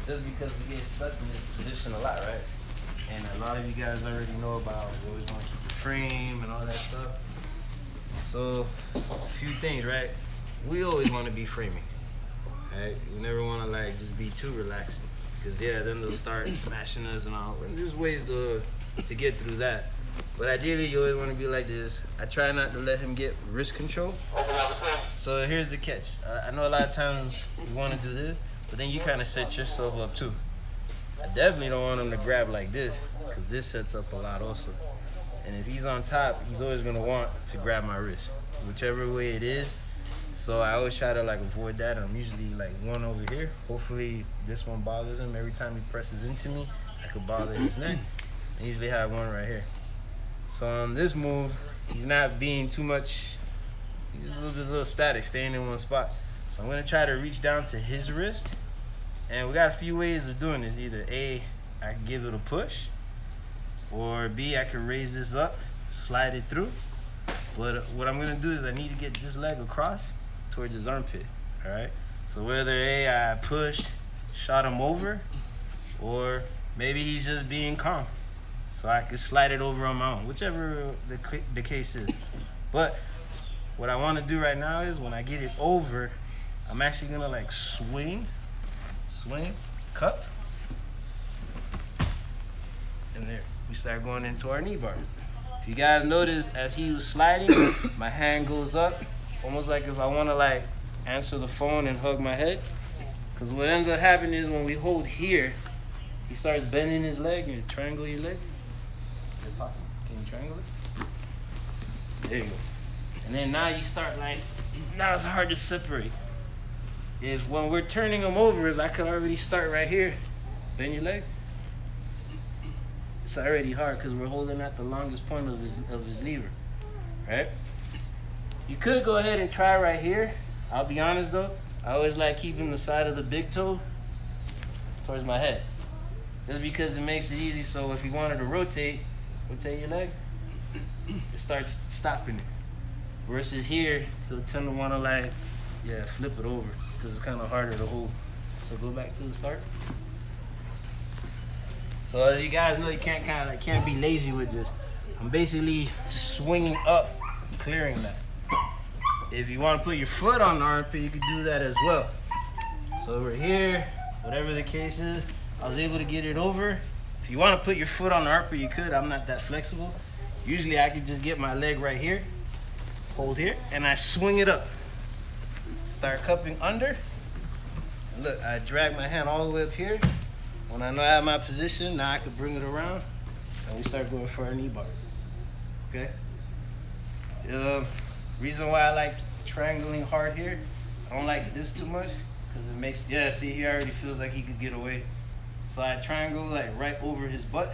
just because we get stuck in this position a lot, right? And a lot of you guys already know about we always want to keep the frame and all that stuff. So, a few things, right? We always want to be framing, right? We never want to like just be too relaxed, because yeah, then they'll start smashing us and all. And there's ways to get through that. But ideally, you always want to be like this. I try not to let him get wrist control. So here's the catch. I know a lot of times you want to do this, but then you kind of set yourself up too. I definitely don't want him to grab like this, because this sets up a lot also. And if he's on top, he's always going to want to grab my wrist, whichever way it is. So I always try to like avoid that. I'm usually like one over here. Hopefully this one bothers him. Every time he presses into me, I could bother his neck. I usually have one right here. So on this move, he's not being too much, he's a little static, staying in one spot. So I'm gonna try to reach down to his wrist. And we got a few ways of doing this. Either A, I can give it a push, or B, I can raise this up, slide it through. But what I'm gonna do is I need to get this leg across towards his armpit, all right? So whether A, I pushed, shot him over, or maybe he's just being calm. So I could slide it over on my own, whichever the case is. But what I wanna do right now is when I get it over, I'm actually gonna like swing, cup, and there. We start going into our knee bar. If you guys notice, as he was sliding, my hand goes up, almost like if I wanna like answer the phone and hug my head. Because what ends up happening is when we hold here, he starts bending his leg, and you triangle your leg. Is it possible? Can you triangle it? There you go. And then now you start like, now it's hard to separate. If when we're turning him over, if I could already start right here, bend your leg, it's already hard because we're holding at the longest point of his lever, right? You could go ahead and try right here. I'll be honest though, I always like keeping the side of the big toe towards my head, just because it makes it easy. So if you wanted to rotate your leg, it starts stopping it. Versus here, he'll tend to want to like, yeah, flip it over, because it's kind of harder to hold. So go back to the start. So as you guys know, you can't be lazy with this. I'm basically swinging up, clearing that. If you want to put your foot on the armpit, you can do that as well. So over here, whatever the case is, I was able to get it over. If you want to put your foot on the armpit, you could. I'm not that flexible. Usually I could just get my leg right here, hold here, and I swing it up. Start cupping under. And look, I drag my hand all the way up here. When I know I have my position, now I can bring it around, and we start going for our knee bar. Okay? Reason why I like triangling hard here, I don't like this too much, because it makes, yeah, see, he already feels like he could get away. So I triangle like right over his butt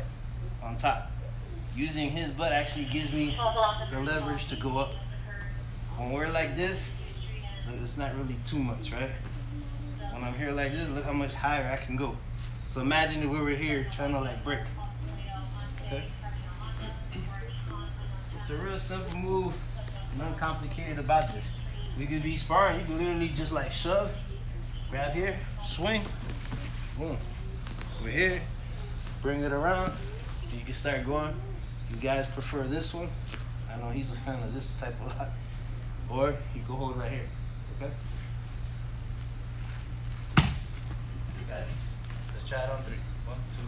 on top. Using his butt actually gives me the leverage to go up. When we're like this, it's not really too much, right? When I'm here like this, look how much higher I can go. So imagine if we were here trying to like break. Okay? So it's a real simple move, nothing complicated about this. We could be sparring, you can literally just like shove, grab here, swing, boom. We're here, bring it around, and you can start going. You guys prefer this one? I know he's a fan of this type a lot. Or you can hold right here, okay? Got it. Let's try it on 3. 1, 2.